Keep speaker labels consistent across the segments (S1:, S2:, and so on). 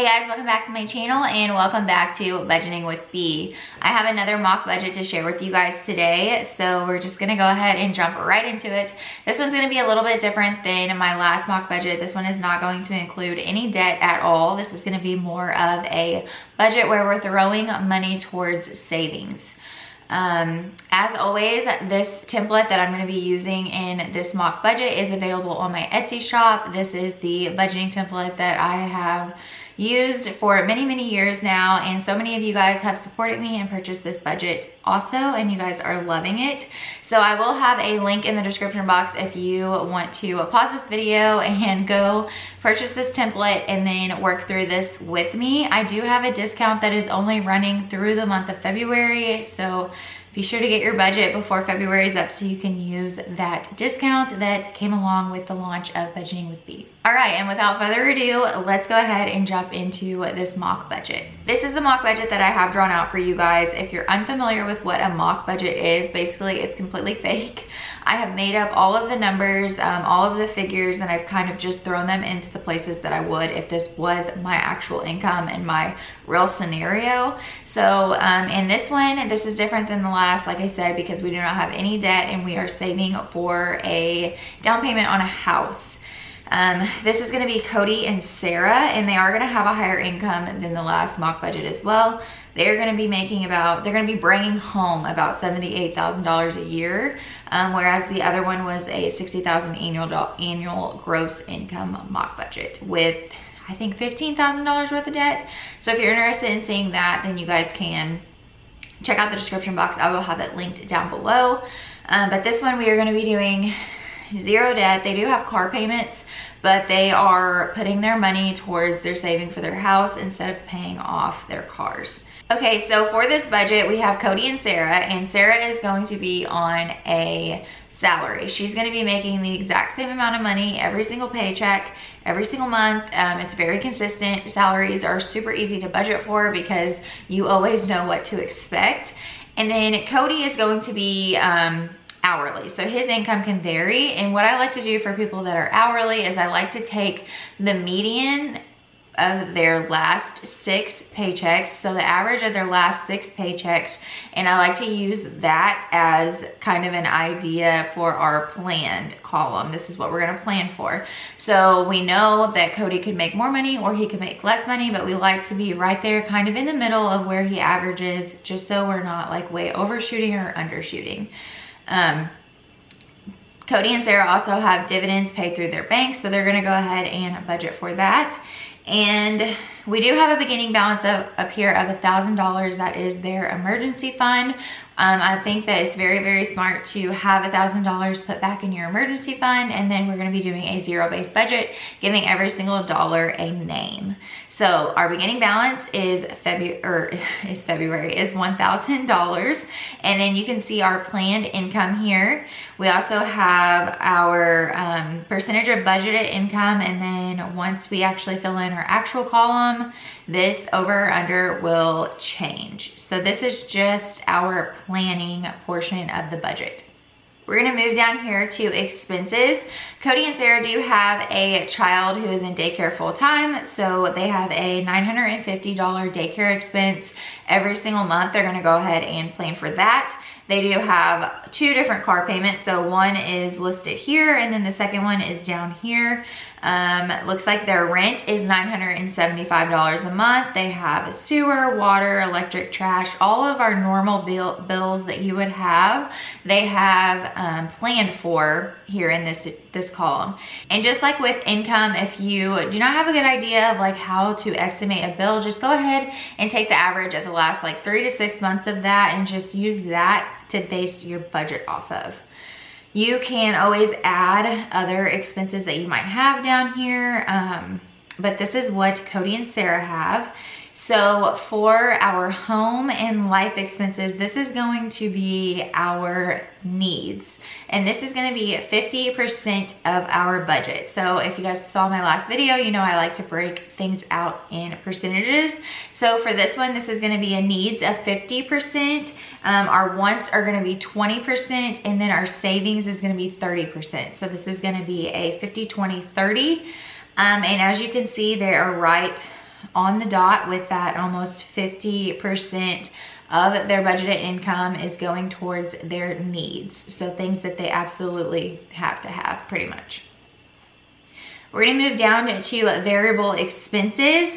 S1: Hey guys, welcome back to my channel and welcome back to Budgeting with B. I have another mock budget to share with you guys today, so we're just gonna go ahead and jump right into it. This one's gonna be a little bit different than my last mock budget. This one is not going to include any debt at all. This is gonna be more of a budget where we're throwing money towards savings. As always, this template that I'm going to be using in this mock budget is available on my Etsy shop. This is the budgeting template that I have used for many years now, and so many of you guys have supported me and purchased this budget also, and you guys are loving it. So I will have a link in the description box if you want to pause this video and go purchase this template and then work through this with me. I do have a discount that is only running through the month of February, so be sure to get your budget before February is up so you can use that discount that came along with the launch of Budgeting with B. All right, and without further ado, let's go ahead and jump into this mock budget. This is the mock budget that I have drawn out for you guys. If you're unfamiliar with what a mock budget is, basically it's completely fake. I have made up all of the numbers, all of the figures, and I've kind of just thrown them into the places that I would if this was my actual income and my real scenario. So in this one, this is different than the last, like I said, because we do not have any debt and we are saving for a down payment on a house. This is going to be Cody and Sarah, and they are going to have a higher income than the last mock budget as well. They're going to be making they're going to be bringing home about $78,000 a year, whereas the other one was a $60,000 annual gross income mock budget with, I think, $15,000 worth of debt. So if you're interested in seeing that, then you guys can check out the description box. I will have it linked down below. But this one we are going to be doing zero debt. They do have car payments, but they are putting their money towards their saving for their house instead of paying off their cars. Okay, so for this budget, we have Cody and Sarah is going to be on a salary. She's going to be making the exact same amount of money every single paycheck, every single month. It's very consistent. Salaries are super easy to budget for because you always know what to expect. And then Cody is going to be hourly, so his income can vary. And what I like to do for people that are hourly is I like to take the median of their last 6 paychecks, so the average of their last 6 paychecks, and I like to use that as kind of an idea for our planned column. This is what we're going to plan for. So we know that Cody could make more money or he could make less money, but we like to be right there kind of in the middle of where he averages, just so we're not like way overshooting or undershooting. Cody and Sarah also have dividends paid through their banks, so they're going to go ahead and budget for that. And we do have a beginning balance up here of $1,000. That is their emergency fund. I think that it's very smart to have $1,000 put back in your emergency fund, and then we're going to be doing a zero-based budget, giving every single dollar a name. So our beginning balance is $1,000, and then you can see our planned income here. We also have our percentage of budgeted income, and then once we actually fill in our actual column, this over or under will change. So this is just our planning portion of the budget. We're gonna move down here to expenses. Cody and Sarah do have a child who is in daycare full time, so they have a $950 daycare expense every single month. They're gonna go ahead and plan for that. They do have 2 different car payments. So one is listed here and then the second one is down here. Looks like their rent is $975 a month. They have sewer, water, electric, trash, all of our normal bills that you would have. They have planned for here in this column. And just like with income, if you do not have a good idea of like how to estimate a bill, just go ahead and take the average of the last like 3 to 6 months of that and just use that to base your budget off of. You can always add other expenses that you might have down here, but this is what Cody and Sarah have. So for our home and life expenses, this is going to be our needs. And this is gonna be 50% of our budget. So if you guys saw my last video, you know I like to break things out in percentages. So for this one, this is gonna be a needs of 50%. Our wants are gonna be 20%, and then our savings is gonna be 30%. So this is gonna be a 50, 20, 30. And as you can see, they are right on the dot with that. Almost 50% of their budgeted income is going towards their needs. So things that they absolutely have to have, pretty much. We're gonna move down to variable expenses.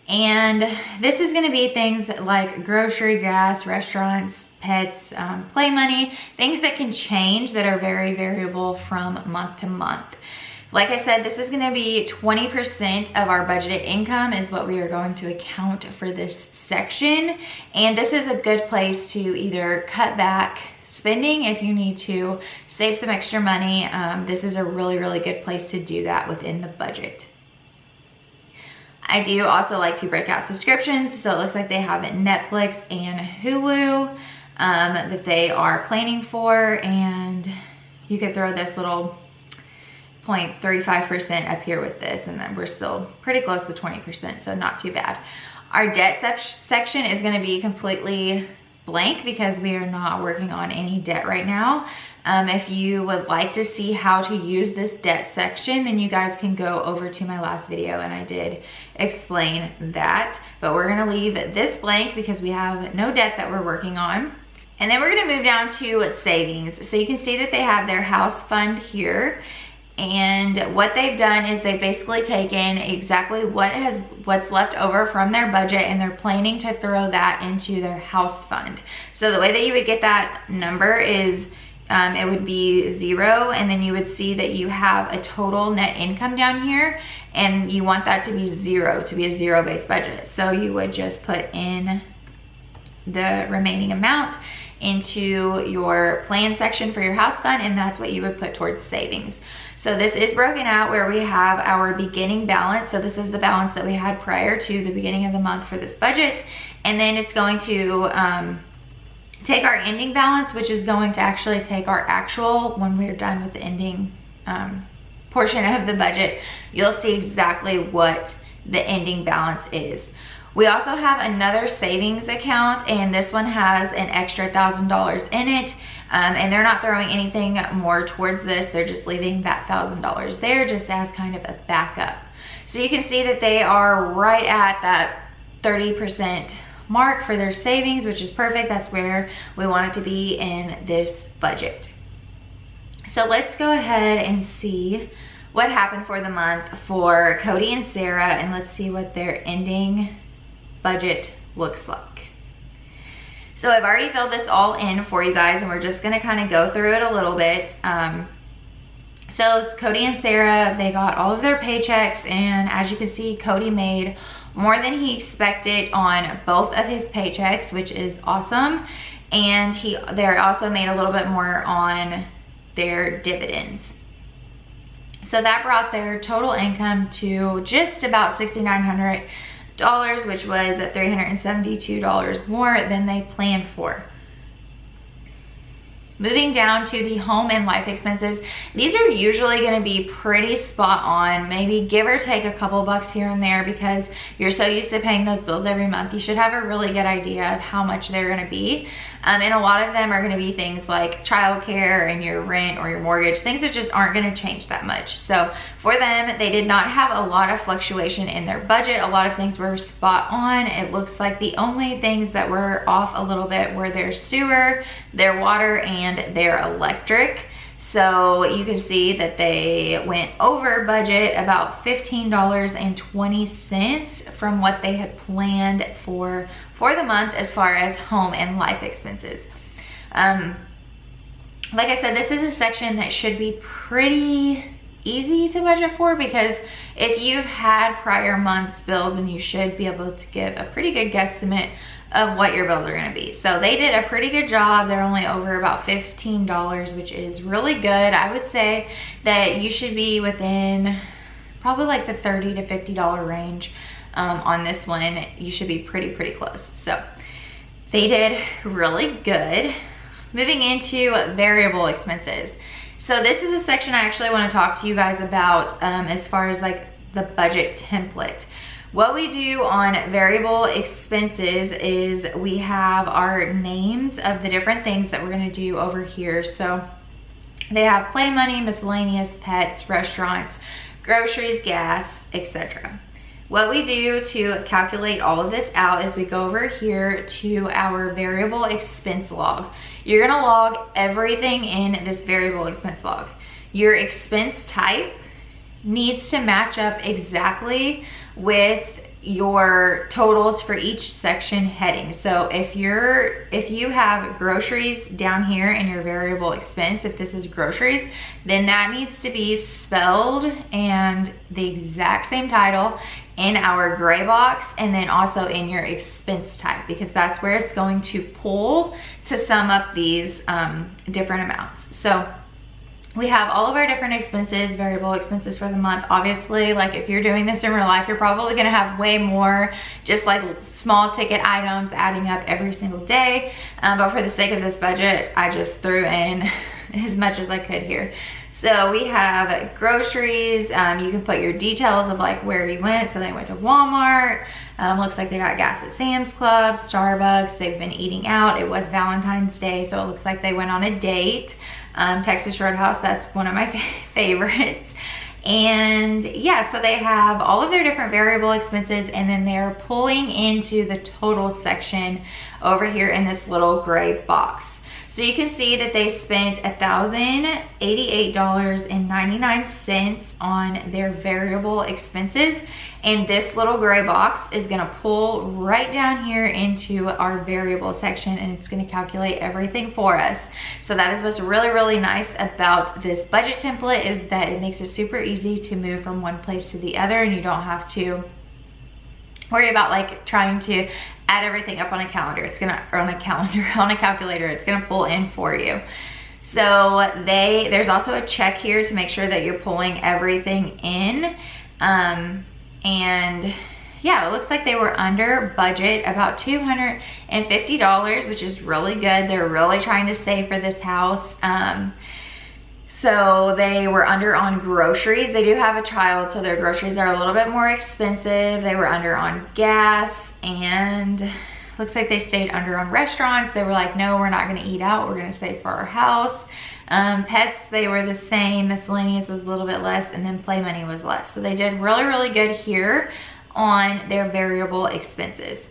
S1: And this is gonna be things like grocery, gas, restaurants, pets, play money, things that can change that are very variable from month to month. Like I said, this is gonna be 20% of our budgeted income is what we are going to account for this section. And this is a good place to either cut back spending if you need to save some extra money. This is a really, really good place to do that within the budget. I do also like to break out subscriptions. So it looks like they have Netflix and Hulu that they are planning for. And you could throw this little 0.35% up here with this, and then we're still pretty close to 20%, so not too bad. Our debt section is gonna be completely blank because we are not working on any debt right now. If you would like to see how to use this debt section, then you guys can go over to my last video and I did explain that. But we're gonna leave this blank because we have no debt that we're working on. And then we're gonna move down to savings. So you can see that they have their house fund here. And what they've done is they've basically taken exactly what's left over from their budget, and they're planning to throw that into their house fund. So the way that you would get that number is it would be 0, and then you would see that you have a total net income down here, and you want that to be 0, to be a zero-based budget. So you would just put in the remaining amount into your plan section for your house fund, and that's what you would put towards savings. So this is broken out where we have our beginning balance. So this is the balance that we had prior to the beginning of the month for this budget. And then it's going to take our ending balance, which is going to actually take our actual, when we're done with the ending portion of the budget, you'll see exactly what the ending balance is. We also have another savings account, and this one has an extra $1,000 in it. And they're not throwing anything more towards this. They're just leaving that $1,000 there just as kind of a backup. So you can see that they are right at that 30% mark for their savings, which is perfect. That's where we want it to be in this budget. So let's go ahead and see what happened for the month for Cody and Sarah, and let's see what their ending budget looks like. So I've already filled this all in for you guys, and we're just gonna kind of go through it a little bit. So Cody and Sarah, they got all of their paychecks, and as you can see, Cody made more than he expected on both of his paychecks, which is awesome. And they also made a little bit more on their dividends. So that brought their total income to just about $6,900. Which was $372 more than they planned for. Moving down to the home and life expenses, these are usually going to be pretty spot on, maybe give or take a couple bucks here and there because you're so used to paying those bills every month. You should have a really good idea of how much they're going to be. And a lot of them are going to be things like childcare and your rent or your mortgage, things that just aren't going to change that much. So for them, they did not have a lot of fluctuation in their budget. A lot of things were spot on. It looks like the only things that were off a little bit were their sewer, their water, and their electric. So you can see that they went over budget about $15.20 from what they had planned for the month as far as home and life expenses. Like I said, this is a section that should be pretty easy to budget for because if you've had prior months bills, then you should be able to give a pretty good guesstimate of what your bills are going to be. So they did a pretty good job. They're only over about $15, which is really good. I would say that you should be within probably like the $30 to $50 range on this one. You should be pretty close. So they did really good. Moving into variable expenses. So this is a section I actually want to talk to you guys about as far as like the budget template. What we do on variable expenses is we have our names of the different things that we're going to do over here. So they have play money, miscellaneous, pets, restaurants, groceries, gas, etc. What we do to calculate all of this out is we go over here to our variable expense log. You're gonna log everything in this variable expense log. Your expense type needs to match up exactly with your totals for each section heading. So if you have groceries down here in your variable expense, if this is groceries, then that needs to be spelled and the exact same title in our gray box, and then also in your expense type, because that's where it's going to pull to sum up these different amounts. So we have all of our different expenses, variable expenses for the month. Obviously, like if you're doing this in real life, you're probably gonna have way more just like small ticket items adding up every single day. But for the sake of this budget, I just threw in as much as I could here. So we have groceries. You can put your details of like where you went. So they went to Walmart. Looks like they got gas at Sam's Club, Starbucks. They've been eating out. It was Valentine's Day, so it looks like they went on a date. Texas Roadhouse, that's one of my favorites. And yeah, so they have all of their different variable expenses, and then they're pulling into the total section over here in this little gray box. So you can see that they spent $1,088.99 on their variable expenses. And this little gray box is gonna pull right down here into our variable section, and it's gonna calculate everything for us. So that is what's really, really nice about this budget template, is that it makes it super easy to move from one place to the other, and you don't have to worry about like trying to add everything up on a calendar. It's gonna, or on a calendar, on a calculator, it's gonna pull in for you. So there's also a check here to make sure that you're pulling everything in. And yeah, it looks like they were under budget about $250, which is really good. They're really trying to save for this house. So they were under on groceries. They do have a child, so their groceries are a little bit more expensive. They were under on gas, and looks like they stayed under on restaurants. They were like, no, we're not gonna eat out. We're gonna save for our house. Pets, they were the same. Miscellaneous was a little bit less, and then play money was less. So they did really, really good here on their variable expenses.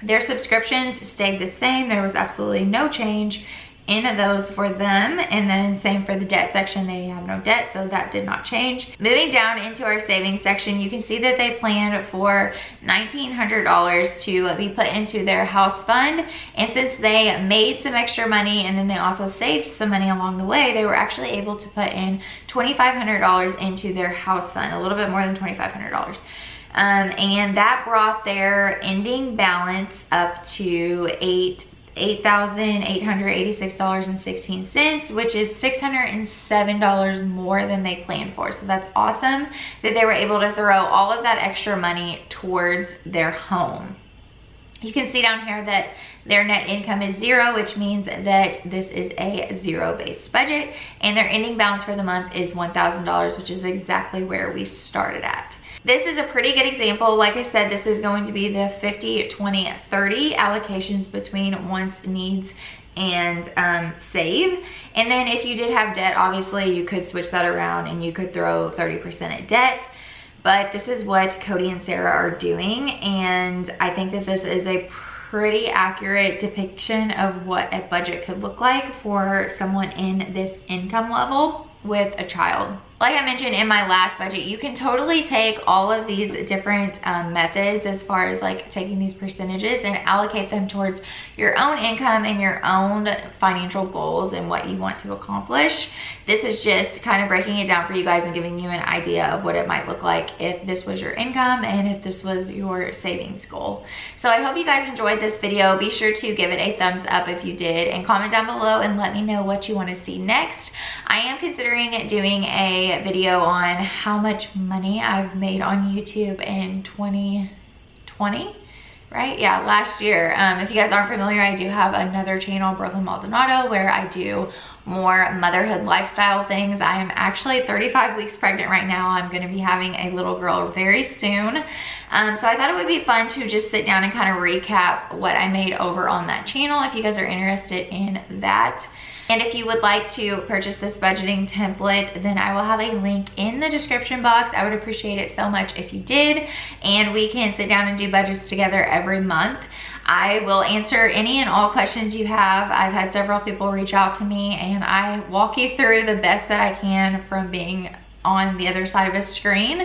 S1: Their subscriptions stayed the same. There was absolutely no change in those for them. And then same for the debt section. They have no debt, so that did not change. Moving down into our savings section, you can see that they planned for $1,900 to be put into their house fund. And since they made some extra money, and then they also saved some money along the way, they were actually able to put in $2,500 into their house fund, a little bit more than $2,500. And that brought their ending balance up to $8,886.16, which is $607 more than they planned for. So that's awesome that they were able to throw all of that extra money towards their home. You can see down here that their net income is zero, which means that this is a zero-based budget, and their ending balance for the month is $1,000, which is exactly where we started at. This is a pretty good example. Like I said, this is going to be the 50, 20, 30 allocations between wants, needs, and save. And then if you did have debt, obviously you could switch that around and you could throw 30% at debt. But this is what Cody and Sarah are doing, and I think that this is a pretty accurate depiction of what a budget could look like for someone in this income level with a child. Like I mentioned in my last budget, you can totally take all of these different methods as far as like taking these percentages and allocate them towards your own income and your own financial goals and what you want to accomplish. This is just kind of breaking it down for you guys and giving you an idea of what it might look like if this was your income and if this was your savings goal. So I hope you guys enjoyed this video. Be sure to give it a thumbs up if you did, and comment down below and let me know what you want to see next. I am considering doing a video on how much money I've made on YouTube in 2020, right? Yeah, last year. If you guys aren't familiar, I do have another channel, Brooklyn Maldonado, where I do more motherhood lifestyle things. I am actually 35 weeks pregnant right now. I'm going to be having a little girl very soon. So I thought it would be fun to just sit down and kind of recap what I made over on that channel if you guys are interested in that. And if you would like to purchase this budgeting template, then I will have a link in the description box. I would appreciate it so much if you did, and we can sit down and do budgets together every month. I will answer any and all questions you have. I've had several people reach out to me, and I walk you through the best that I can from being on the other side of a screen.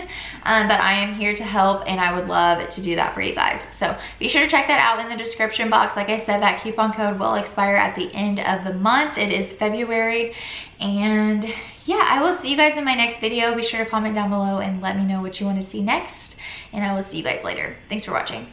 S1: But I am here to help, and I would love to do that for you guys. So be sure to check that out in the description box. Like I said, that coupon code will expire at the end of the month. It is February. And yeah, I will see you guys in my next video. Be sure to comment down below and let me know what you want to see next. And I will see you guys later. Thanks for watching.